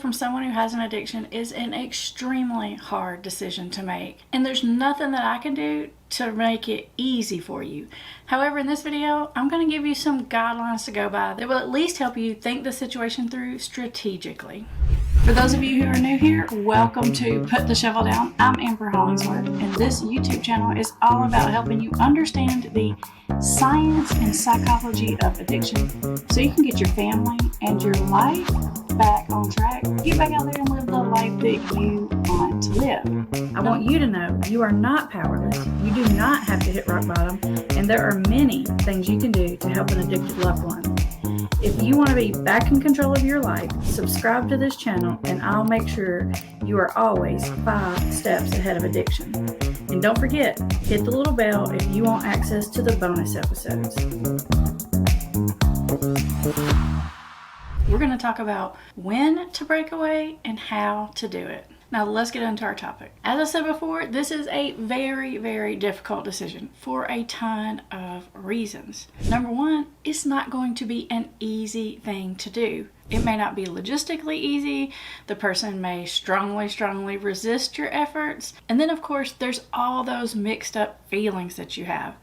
From someone who has an addiction is an extremely hard decision to make, and there's nothing that I can do to make it easy for you. However, in this video, I'm going to give you some guidelines to go by that will at least help you think the situation through strategically. For those of you who are new here, welcome to Put the Shovel Down. I'm Amber Hollingsworth, and this YouTube channel is all about helping you understand the science and psychology of addiction so you can get your family and your life back on track. Get back out there and live the life that you want to live. I want you to know you are not powerless. You do not have to hit rock bottom, and there are many things you can do to help an addicted loved one. If you want to be back in control of your life, subscribe to this channel and I'll make sure you are always 5 steps ahead of addiction. And don't forget, hit the little bell if you want access to the bonus episodes. We're going to talk about when to break away and how to do it. Now let's get into our topic. As I said before, this is a very, very difficult decision for a ton of reasons. Number one, it's not going to be an easy thing to do. It may not be logistically easy. The person may strongly resist your efforts. And then of course, there's all those mixed up feelings that you have.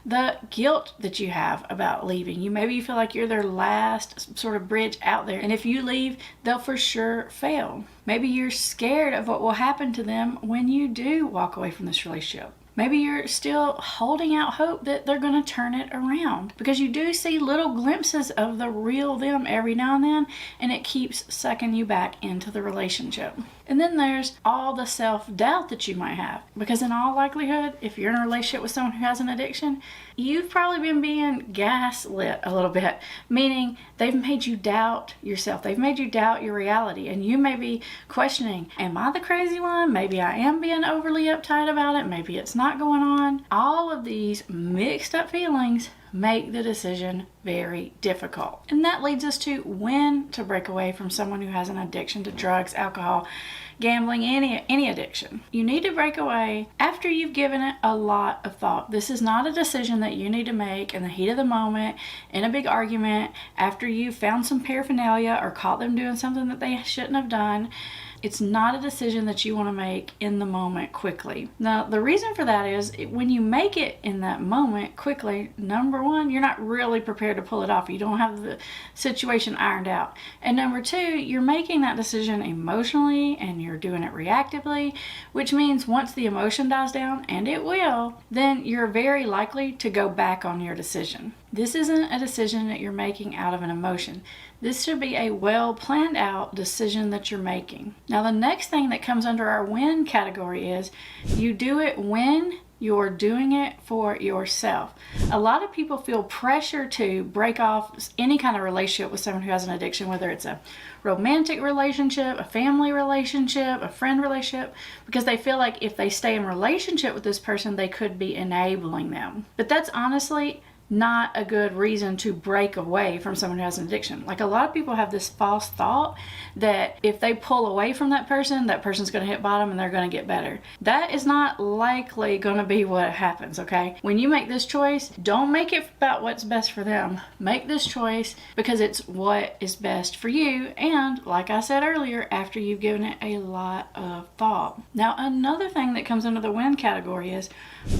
The guilt that you have about leaving. Maybe you feel like you're their last sort of bridge out there, and if you leave, they'll for sure fail. Maybe you're scared of what will happen to them when you do walk away from this relationship. Maybe you're still holding out hope that they're going to turn it around, because you do see little glimpses of the real them every now and then, and it keeps sucking you back into the relationship. And then there's all the self-doubt that you might have, because in all likelihood, if you're in a relationship with someone who has an addiction, you've probably been being gaslit a little bit, meaning they've made you doubt yourself. They've made you doubt your reality, and you may be questioning, am I the crazy one? Maybe I am being overly uptight about it. Maybe it's not going on. All of these mixed up feelings make the decision very difficult. And that leads us to when to break away from someone who has an addiction to drugs, alcohol, gambling, any addiction. You need to break away after you've given it a lot of thought. This is not a decision that you need to make in the heat of the moment, in a big argument, after you've found some paraphernalia or caught them doing something that they shouldn't have done. It's not a decision that you want to make in the moment quickly. Now, the reason for that is when you make it in that moment quickly, number one, you're not really prepared to pull it off. You don't have the situation ironed out. And number two, you're making that decision emotionally and you're doing it reactively, which means once the emotion dies down, and it will, then you're very likely to go back on your decision. This isn't a decision that you're making out of an emotion. This should be a well planned out decision that you're making. Now, the next thing that comes under our when category is you do it when you're doing it for yourself. A lot of people feel pressure to break off any kind of relationship with someone who has an addiction, whether it's a romantic relationship, a family relationship, a friend relationship, because they feel like if they stay in relationship with this person, they could be enabling them. But that's honestly not a good reason to break away from someone who has an addiction. Like, a lot of people have this false thought that if they pull away from that person's going to hit bottom and they're going to get better. That is not likely going to be what happens, okay? When you make this choice, don't make it about what's best for them. Make this choice because it's what is best for you, and like I said earlier, after you've given it a lot of thought. Now, another thing that comes under the when category is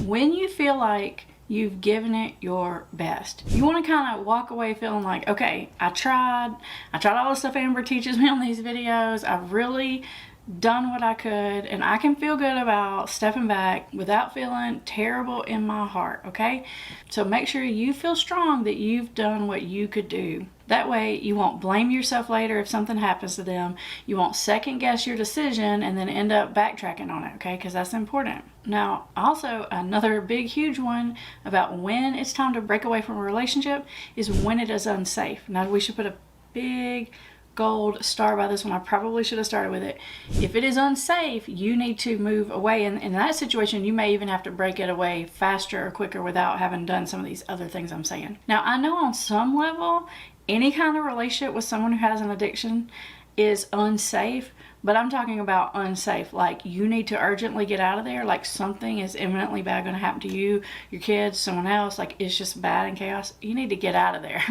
when you feel like you've given it your best. You want to kind of walk away feeling like, okay, I tried all the stuff Amber teaches me on these videos. I've really done what I could, and I can feel good about stepping back without feeling terrible in my heart, okay? So make sure you feel strong that you've done what you could do. That way you won't blame yourself later if something happens to them. You won't second guess your decision and then end up backtracking on it, okay? Because that's important. Now, also another big, huge one about when it's time to break away from a relationship is when it is unsafe. Now, we should put a big gold star by this one. I probably should have started with it. If it is unsafe, you need to move away. And in that situation, you may even have to break it away faster or quicker without having done some of these other things I'm saying. Now, I know on some level, any kind of relationship with someone who has an addiction is unsafe, But I'm talking about unsafe, like you need to urgently get out of there, like something is imminently bad going to happen to you, your kids, someone else, like it's just bad and chaos. You need to get out of there.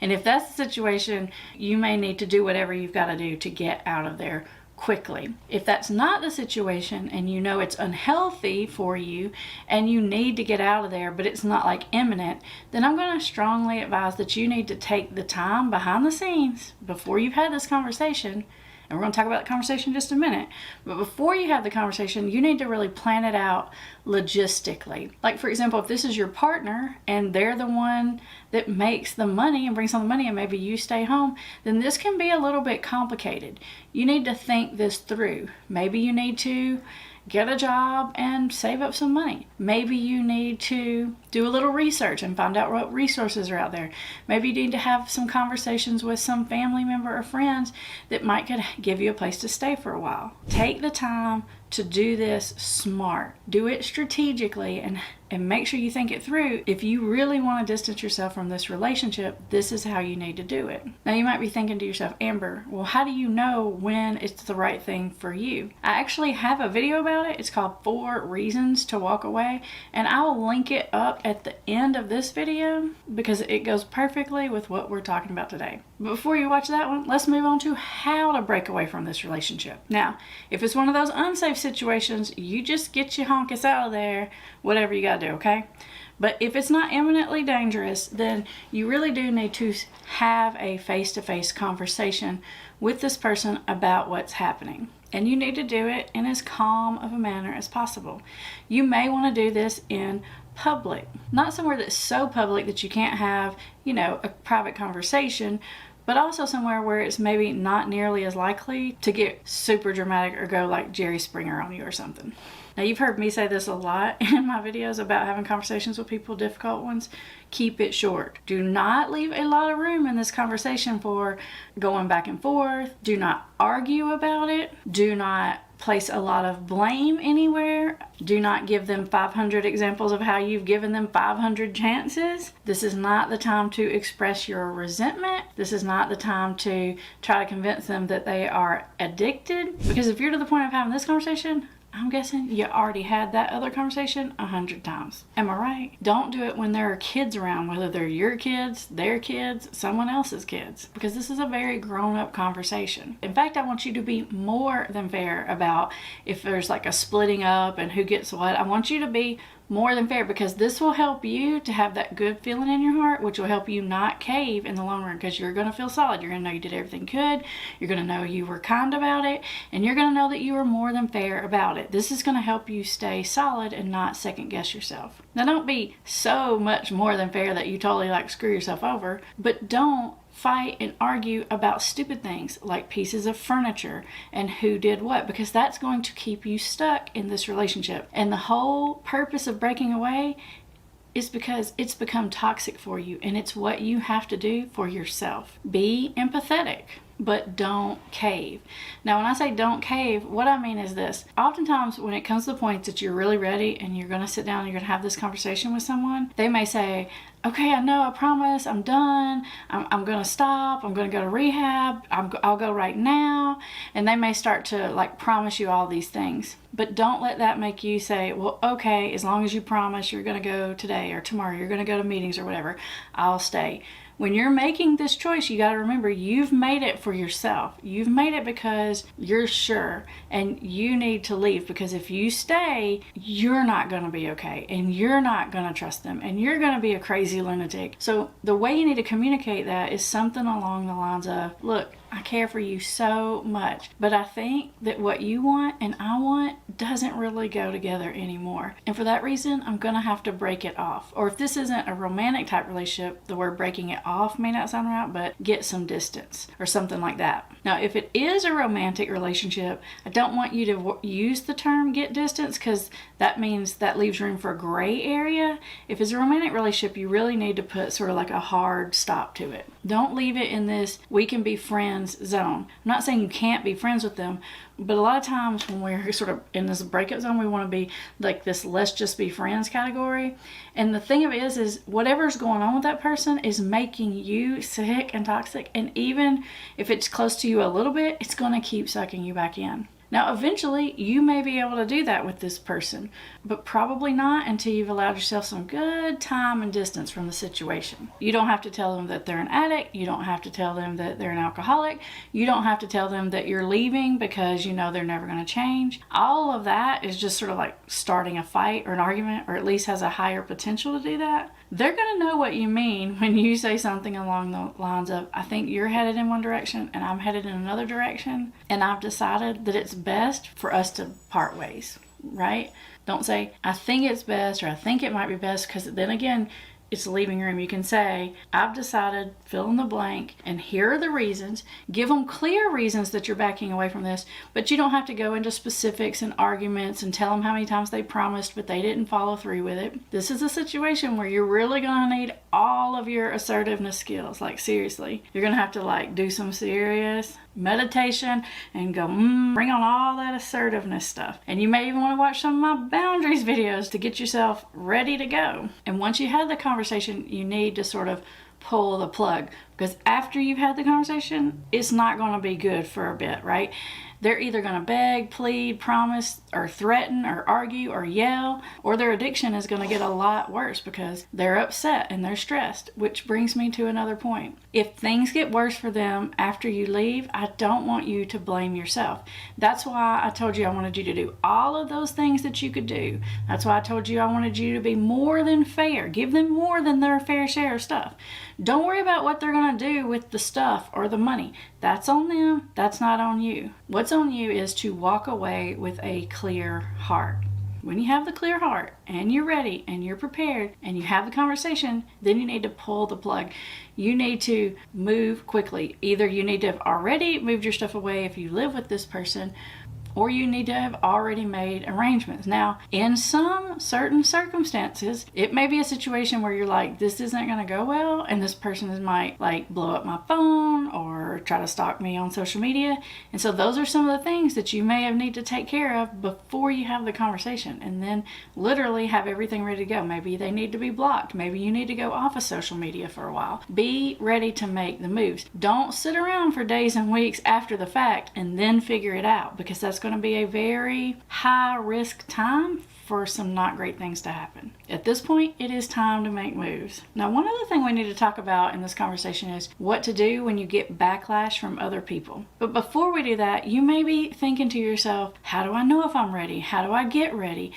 And if that's the situation, you may need to do whatever you've got to do to get out of there quickly. If that's not the situation and you know it's unhealthy for you and you need to get out of there, but it's not like imminent, then I'm going to strongly advise that you need to take the time behind the scenes before you've had this conversation. And we're going to talk about the conversation in just a minute. But before you have the conversation, you need to really plan it out logistically. Like, for example, if this is your partner and they're the one that makes the money and brings home the money and maybe you stay home, then this can be a little bit complicated. You need to think this through. Maybe you need to get a job and save up some money. Maybe you need to do a little research and find out what resources are out there. Maybe you need to have some conversations with some family member or friends that might could give you a place to stay for a while. Take the time to do this smart. Do it strategically and make sure you think it through. If you really want to distance yourself from this relationship, this is how you need to do it. Now you might be thinking to yourself, Amber, well, how do you know when it's the right thing for you? I actually have a video about it. It's called 4 Reasons to Walk Away, and I will link it up at the end of this video because it goes perfectly with what we're talking about today. But before you watch that one, let's move on to how to break away from this relationship. Now, if it's one of those unsafe situations, you just get your honkus out of there, whatever you gotta do, okay? But if it's not imminently dangerous, then you really do need to have a face-to-face conversation with this person about what's happening. And you need to do it in as calm of a manner as possible. You may want to do this in public, not somewhere that's so public that you can't have, a private conversation, but also somewhere where it's maybe not nearly as likely to get super dramatic or go like Jerry Springer on you or something. Now, you've heard me say this a lot in my videos about having conversations with people, difficult ones. Keep it short. Do not leave a lot of room in this conversation for going back and forth. Do not argue about it. Do not place a lot of blame anywhere. Do not give them 500 examples of how you've given them 500 chances. This is not the time to express your resentment. This is not the time to try to convince them that they are addicted. Because if you're to the point of having this conversation, I'm guessing you already had that other conversation 100 times. Am I right? Don't do it when there are kids around, whether they're your kids, their kids, someone else's kids, because this is a very grown-up conversation. In fact, I want you to be more than fair about if there's like a splitting up and who gets what. I want you to be more than fair, because this will help you to have that good feeling in your heart, which will help you not cave in the long run, because you're going to feel solid. You're going to know you did everything good. You're going to know you were kind about it, and you're going to know that you were more than fair about it. This is going to help you stay solid and not second guess yourself. Now, don't be so much more than fair that you totally screw yourself over, but don't fight and argue about stupid things like pieces of furniture and who did what, because that's going to keep you stuck in this relationship. And the whole purpose of breaking away is because it's become toxic for you, and it's what you have to do for yourself. Be empathetic, but don't cave. Now, when I say don't cave, what I mean is this. Oftentimes, when it comes to the point that you're really ready and you're going to sit down and you're going to have this conversation with someone, they may say, okay, I know, I promise, I'm done, I'm going to stop, I'm going to go to rehab, I'll go right now. And they may start to promise you all these things. But don't let that make you say, well, okay, as long as you promise you're going to go today or tomorrow, you're going to go to meetings or whatever, I'll stay. When you're making this choice, you got to remember you've made it for yourself. You've made it because you're sure, and you need to leave, because if you stay, you're not going to be okay, and you're not going to trust them, and you're going to be a crazy lunatic. So the way you need to communicate that is something along the lines of, look, I care for you so much, but I think that what you want and I want doesn't really go together anymore. And for that reason, I'm going to have to break it off. Or if this isn't a romantic type relationship, the word breaking it off may not sound right, but get some distance or something like that. Now, if it is a romantic relationship, I don't want you to use the term get distance, because that means that leaves room for a gray area. If it's a romantic relationship, you really need to put sort of a hard stop to it. Don't leave it in this, we can be friends friends zone. I'm not saying you can't be friends with them, but a lot of times when we're sort of in this breakup zone, we want to be like this let's just be friends category. And the thing of it is whatever's going on with that person is making you sick and toxic. And even if it's close to you a little bit, it's going to keep sucking you back in. Now, eventually, you may be able to do that with this person, but probably not until you've allowed yourself some good time and distance from the situation. You don't have to tell them that they're an addict. You don't have to tell them that they're an alcoholic. You don't have to tell them that you're leaving because you know they're never going to change. All of that is just sort of like starting a fight or an argument, or at least has a higher potential to do that. They're going to know what you mean when you say something along the lines of, I think you're headed in one direction and I'm headed in another direction, and I've decided that it's best for us to part ways, right? Don't say, I think it's best, or I think it might be best, because then again, it's leaving room. You can say, I've decided, fill in the blank, and here are the reasons. Give them clear reasons that you're backing away from this, but you don't have to go into specifics and arguments and tell them how many times they promised but they didn't follow through with it. This is a situation where you're really going to need all of your assertiveness skills. Like, seriously, you're going to have to like do some serious meditation and go, bring on all that assertiveness stuff. And you may even want to watch some of my boundaries videos to get yourself ready to go. And once you have the conversation, you need to sort of pull the plug, because after you've had the conversation, it's not going to be good for a bit, right? They're either going to beg, plead, promise, or threaten, or argue, or yell, or their addiction is going to get a lot worse because they're upset and they're stressed, which brings me to another point. If things get worse for them after you leave, I don't want you to blame yourself. That's why I told you I wanted you to do all of those things that you could do. That's why I told you I wanted you to be more than fair. Give them more than their fair share of stuff. Don't worry about what they're going to do with the stuff or the money. That's on them. That's not on you. What's on you is to walk away with a clear heart. When you have the clear heart and you're ready and you're prepared and you have the conversation, then you need to pull the plug. You need to move quickly. Either you need to have already moved your stuff away if you live with this person, or you need to have already made arrangements. Now, in some certain circumstances, it may be a situation where you're like, this isn't going to go well, and this person might like blow up my phone or try to stalk me on social media. And so those are some of the things that you may have need to take care of before you have the conversation, and then literally have everything ready to go. Maybe they need to be blocked. Maybe you need to go off of social media for a while. Be ready to make the moves. Don't sit around for days and weeks after the fact and then figure it out, because that's going to be a very high risk time for some not great things to happen. At this point, it is time to make moves. Now, one other thing we need to talk about in this conversation is what to do when you get backlash from other people. But before we do that, you may be thinking to yourself, how do I know if I'm ready? How do I get ready?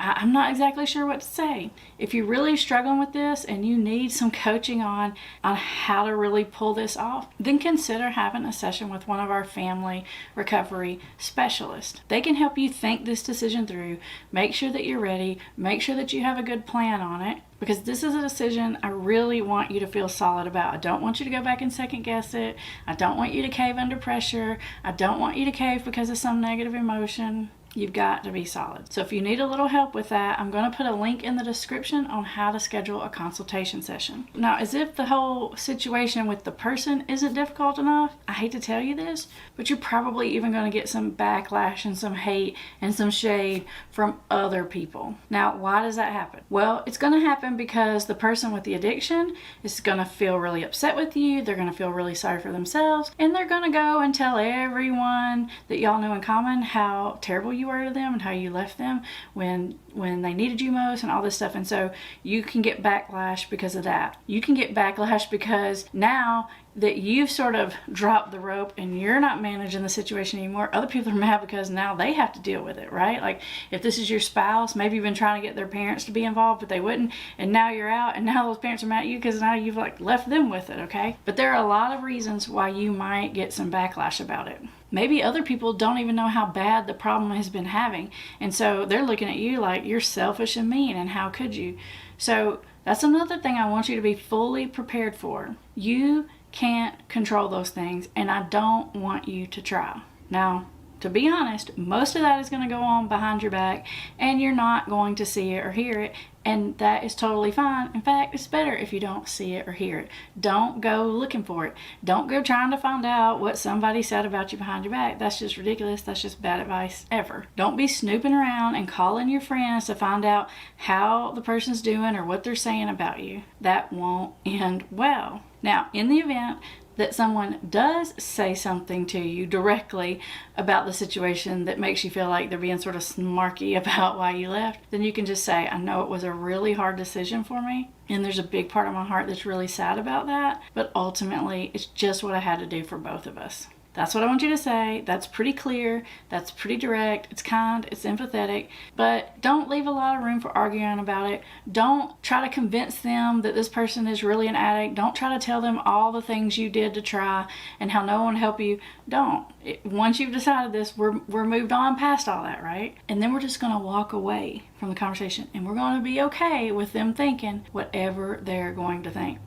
I'm not exactly sure what to say. If you're really struggling with this and you need some coaching on how to really pull this off, then consider having a session with one of our family recovery specialists. They can help you think this decision through, make sure that you're ready, make sure that you have a good plan on it, because this is a decision I really want you to feel solid about. I don't want you to go back and second guess it. I don't want you to cave under pressure. I don't want you to cave because of some negative emotion. You've got to be solid. So if you need a little help with that, I'm going to put a link in the description on how to schedule a consultation session. Now, as if the whole situation with the person isn't difficult enough, I hate to tell you this, but you're probably even going to get some backlash and some hate and some shade from other people. Now, why does that happen? Well, it's going to happen because the person with the addiction is going to feel really upset with you. They're going to feel really sorry for themselves, and they're going to go and tell everyone that y'all know in common how terrible you were to them and how you left them when they needed you most and all this stuff. And so you can get backlash because of that. You can get backlash because now that you've sort of dropped the rope and you're not managing the situation anymore, other people are mad because now they have to deal with it, right? Like if this is your spouse, maybe you've been trying to get their parents to be involved, but they wouldn't, and now you're out, and now those parents are mad at you because now you've like left them with it, okay? But there are a lot of reasons why you might get some backlash about it. Maybe other people don't even know how bad the problem has been having, and so they're looking at you like you're selfish and mean, and how could you? So that's another thing I want you to be fully prepared for. You can't control those things, and I don't want you to try. Now, to be honest, most of that is going to go on behind your back and you're not going to see it or hear it. And that is totally fine. In fact, it's better if you don't see it or hear it. Don't go looking for it. Don't go trying to find out what somebody said about you behind your back. That's just ridiculous. That's just bad advice ever. Don't be snooping around and calling your friends to find out how the person's doing or what they're saying about you. That won't end well. Now, in the event that someone does say something to you directly about the situation that makes you feel like they're being sort of snarky about why you left, then you can just say, I know it was a really hard decision for me, and there's a big part of my heart that's really sad about that, but ultimately it's just what I had to do for both of us. That's what I want you to say. That's pretty clear. That's pretty direct. It's kind. It's empathetic. But don't leave a lot of room for arguing about it. Don't try to convince them that this person is really an addict. Don't try to tell them all the things you did to try and how no one helped you. Don't. Once you've decided this, we're moved on past all that, right? And then we're just going to walk away from the conversation. And we're going to be okay with them thinking whatever they're going to think.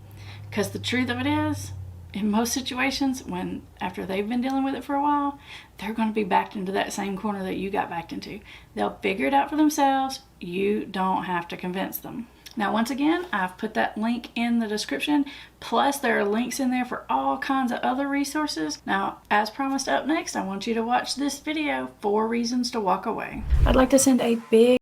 Because the truth of it is, in most situations, when after they've been dealing with it for a while, they're going to be backed into that same corner that you got backed into. They'll figure it out for themselves. You don't have to convince them. Now, once again, I've put that link in the description. Plus, there are links in there for all kinds of other resources. Now, as promised, up next, I want you to watch this video, 4 Reasons to Walk Away. I'd like to send a big